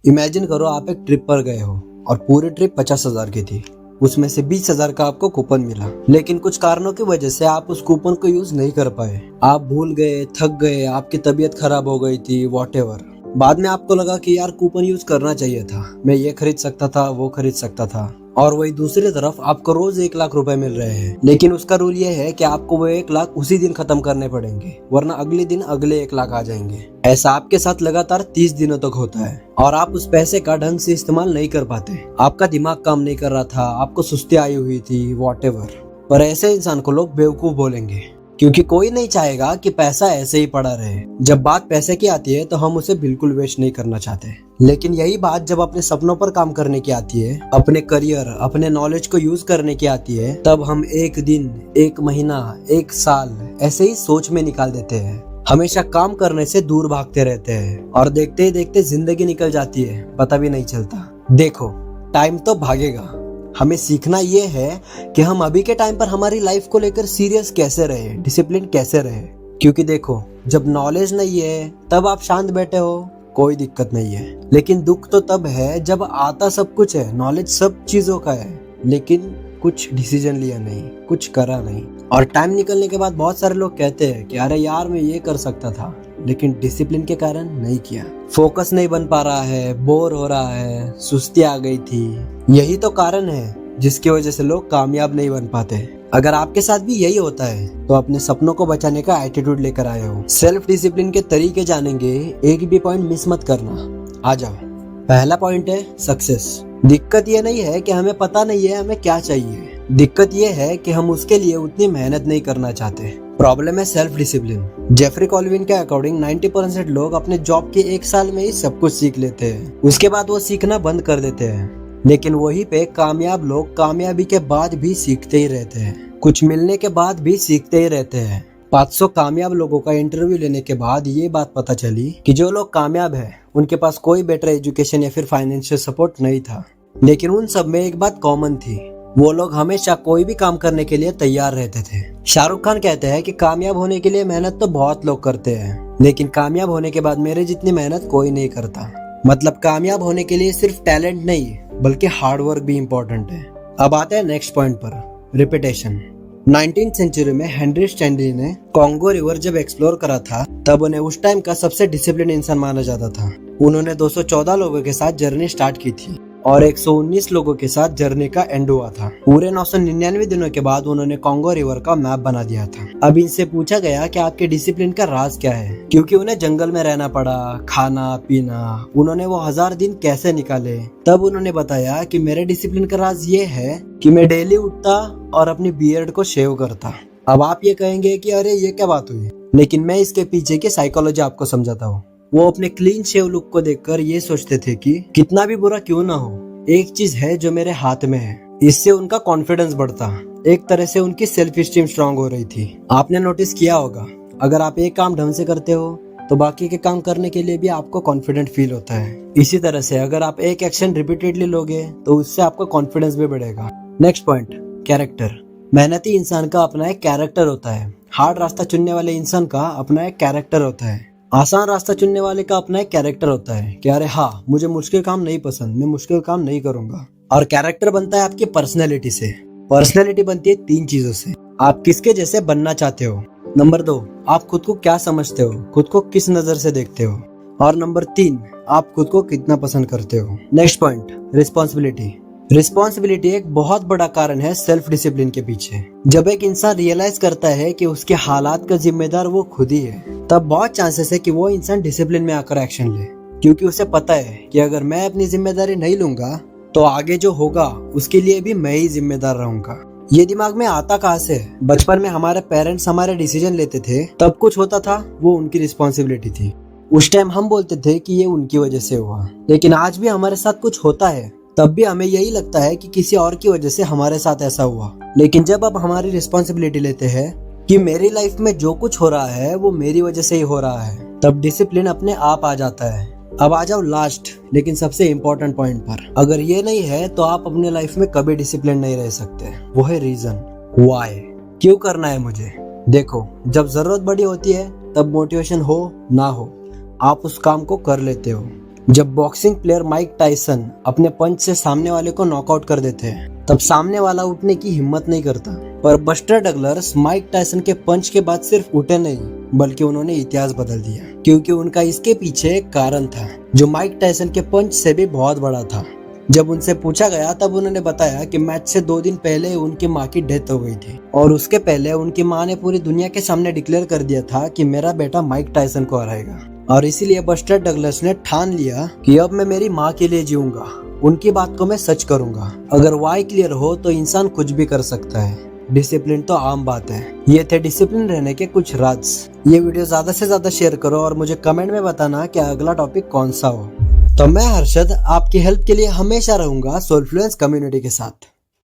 Imagine करो आप एक ट्रिप पर गए हो और पूरी ट्रिप 50,000 की थी। उसमें से 20,000 का आपको कूपन मिला, लेकिन कुछ कारणों की वजह से आप उस कूपन को यूज नहीं कर पाए। आप भूल गए, थक गए, आपकी तबीयत खराब हो गई थी, वॉटेवर। बाद में आपको लगा कि यार कूपन यूज करना चाहिए था, मैं ये खरीद सकता था, वो खरीद सकता था। और वही दूसरी तरफ आपको रोज 1,00,000 रुपए मिल रहे हैं, लेकिन उसका रूल ये है कि आपको वो 1,00,000 उसी दिन खत्म करने पड़ेंगे, वरना अगले दिन अगले 1,00,000 आ जाएंगे। ऐसा आपके साथ लगातार 30 दिनों तक होता है और आप उस पैसे का ढंग से इस्तेमाल नहीं कर पाते। आपका दिमाग काम नहीं कर रहा था, आपको सुस्ती आई हुई थी, वॉटेवर। पर ऐसे इंसान को लोग बेवकूफ बोलेंगे, क्योंकि कोई नहीं चाहेगा कि पैसा ऐसे ही पड़ा रहे। जब बात पैसे की आती है तो हम उसे बिल्कुल वेस्ट नहीं करना चाहते, लेकिन यही बात जब अपने सपनों पर काम करने की आती है, अपने करियर, अपने नॉलेज को यूज करने की आती है, तब हम एक दिन, एक महीना, एक साल ऐसे ही सोच में निकाल देते हैं। हमेशा काम करने से दूर भागते रहते हैं और देखते ही देखते जिंदगी निकल जाती है, पता भी नहीं चलता। देखो, टाइम तो भागेगा, हमें सीखना ये है कि हम अभी के टाइम पर हमारी लाइफ को लेकर सीरियस कैसे रहे, डिसिप्लिन कैसे रहे। क्योंकि देखो, जब नॉलेज नहीं है तब आप शांत बैठे हो, कोई दिक्कत नहीं है, लेकिन दुख तो तब है जब आता सब कुछ है, नॉलेज सब चीजों का है, लेकिन कुछ डिसीजन लिया नहीं, कुछ करा नहीं। और टाइम निकलने के बाद बहुत सारे लोग कहते हैं कि अरे यार मैं ये कर सकता था, लेकिन डिसिप्लिन के कारण नहीं किया। फोकस नहीं बन पा रहा है, बोर हो रहा है, सुस्ती आ गई थी। यही तो कारण है जिसकी वजह से लोग कामयाब नहीं बन पाते। अगर आपके साथ भी यही होता है तो अपने सपनों को बचाने का एटीट्यूड लेकर आए हो। सेल्फ डिसिप्लिन के तरीके जानेंगे, एक भी पॉइंट मिस मत करना। आ जाओ। पहला पॉइंट है सक्सेस। दिक्कत ये नहीं है कि हमें पता नहीं है हमें क्या चाहिए, दिक्कत ये है कि हम उसके लिए उतनी मेहनत नहीं करना चाहते। प्रॉब्लम है सेल्फ डिसिप्लिन। जेफरी कॉल्विन के अकॉर्डिंग 90% लोग अपने जॉब के 1 साल में ही सब कुछ सीख लेते हैं, उसके बाद वो सीखना बंद कर देते हैं। लेकिन वहीं पे कामयाब लोग कामयाबी के बाद भी सीखते ही रहते हैं, कुछ मिलने के बाद भी सीखते ही रहते हैं। 500 कामयाब लोगों का इंटरव्यू लेने के बाद ये बात पता चली कि जो लोग कामयाब हैं उनके पास कोई बेटर एजुकेशन या फिर फाइनेंशियल सपोर्ट नहीं था, लेकिन उन सब में एक बात कॉमन थी, वो लोग हमेशा कोई भी काम करने के लिए तैयार रहते थे। शाहरुख खान कहते हैं कि कामयाब होने के लिए मेहनत तो बहुत लोग करते हैं, लेकिन कामयाब होने के बाद मेरे जितनी मेहनत कोई नहीं करता। मतलब कामयाब होने के लिए सिर्फ टैलेंट नहीं बल्कि हार्ड वर्क भी इम्पोर्टेंट है। अब आते हैं नेक्स्ट पॉइंट पर, रिपीटेशन। 19th सेंचुरी में हेनरी स्टैनली ने कॉन्गो रिवर जब एक्सप्लोर करा था, तब उन्हें उस टाइम का सबसे डिसिप्लिन इंसान माना जाता था। उन्होंने 214 लोगों के साथ जर्नी स्टार्ट की थी और 119 लोगों के साथ जर्नी का एंड हुआ था। पूरे 999 दिनों के बाद उन्होंने कॉन्गो रिवर का मैप बना दिया था। अब इनसे पूछा गया कि आपके डिसिप्लिन का राज क्या है, क्योंकि उन्हें जंगल में रहना पड़ा, खाना पीना, उन्होंने वो 1000 दिन कैसे निकाले। तब उन्होंने बताया कि मेरे डिसिप्लिन का राज ये है कि मैं डेली उठता और अपनी बियर्ड को शेव करता। अब आप ये कहेंगे कि अरे ये क्या बात हुई, लेकिन मैं इसके पीछे की साइकोलॉजी आपको समझाता हूँ। वो अपने क्लीन शेव लुक को देखकर ये सोचते थे कि कितना भी बुरा क्यों ना हो, एक चीज है जो मेरे हाथ में है। इससे उनका कॉन्फिडेंस बढ़ता, एक तरह से उनकी सेल्फ स्टीम स्ट्रांग हो रही थी। आपने नोटिस किया होगा, अगर आप एक काम ढंग से करते हो तो बाकी के काम करने के लिए भी आपको कॉन्फिडेंट फील होता है। इसी तरह से अगर आप एक एक्शन रिपीटेडली लोगे तो उससे आपका कॉन्फिडेंस भी बढ़ेगा। Next point, character. मेहनती इंसान का अपना एक कैरेक्टर होता है, हार्ड रास्ता चुनने वाले इंसान का अपना एक कैरेक्टर होता है, आसान रास्ता चुनने वाले का अपना एक कैरेक्टर होता है कि अरे हाँ, मुझे मुश्किल काम नहीं पसंद, मैं मुश्किल काम नहीं करूंगा। और कैरेक्टर बनता है आपकी पर्सनैलिटी से। पर्सनैलिटी बनती है 3 चीजों से। आप किसके जैसे बनना चाहते हो, नंबर 2 आप खुद को क्या समझते हो, खुद को किस नजर से देखते हो, और नंबर 3 आप खुद को कितना पसंद करते हो। Next point, responsibility. रिस्पॉन्सिबिलिटी एक बहुत बड़ा कारण है सेल्फ डिसिप्लिन के पीछे। जब एक इंसान रियलाइज करता है कि उसके हालात का जिम्मेदार वो खुद ही है, तब बहुत चांसेस है कि वो इंसान डिसिप्लिन में आकर एक्शन ले, क्योंकि उसे पता है कि अगर मैं अपनी जिम्मेदारी नहीं लूंगा तो आगे जो होगा उसके लिए भी मैं ही जिम्मेदार रहूंगा। ये दिमाग में आता कहाँ से है? बचपन में हमारे पेरेंट्स हमारे डिसीजन लेते थे, तब कुछ होता था वो उनकी रिस्पॉन्सिबिलिटी थी। उस टाइम हम बोलते थे कि ये उनकी वजह से हुआ, लेकिन आज भी हमारे साथ कुछ होता है तब भी हमें यही लगता है कि किसी और की वजह से हमारे साथ ऐसा हुआ। लेकिन जब अब हमारी रिस्पॉन्सिबिलिटी लेते हैं कि मेरी लाइफ में जो कुछ हो रहा है वो मेरी वजह से ही हो रहा है, तब डिसिप्लिन अपने आप आ जाता है। अब आ जाओ लास्ट लेकिन सबसे इम्पोर्टेंट पॉइंट पर। अगर ये नहीं है तो आप अपने लाइफ में कभी डिसिप्लिन नहीं रह सकते। वो है रीजन, व्हाई, क्यों करना है मुझे। देखो, जब जरूरत बड़ी होती है तब मोटिवेशन हो ना हो आप उस काम को कर लेते हो, जब बॉक्सिंग प्लेयर माइक टायसन अपने पंच से सामने वाले को नॉकआउट कर देते हैं तब सामने वाला उठने की हिम्मत नहीं करता, पर बस्टर डगलस माइक टायसन के पंच के बाद सिर्फ उठे नहीं बल्कि उन्होंने इतिहास बदल दिया, क्योंकि उनका इसके पीछे एक कारण था जो माइक टायसन के पंच से भी बहुत बड़ा था। जब उनसे पूछा गया तब उन्होंने बताया कि मैच से 2 दिन पहले उनकी माँ की डेथ हो गई थी और उसके पहले उनकी माँ ने पूरी दुनिया के सामने डिक्लेयर कर दिया था कि मेरा बेटा माइक टायसन को हराएगा, और इसीलिए बस्टर डगलस ने ठान लिया कि अब मैं मेरी माँ के लिए जीऊंगा, उनकी बात को मैं सच करूंगा। अगर वाई क्लियर हो तो इंसान कुछ भी कर सकता है, डिसिप्लिन तो आम बात है। ये थे डिसिप्लिन रहने के कुछ राज। ये वीडियो ज्यादा से ज्यादा शेयर करो और मुझे कमेंट में बताना कि अगला टॉपिक कौन सा हो। तो मैं हर्षद आपकी हेल्प के लिए हमेशा रहूंगा सोलफ्लुएंस कम्युनिटी के साथ।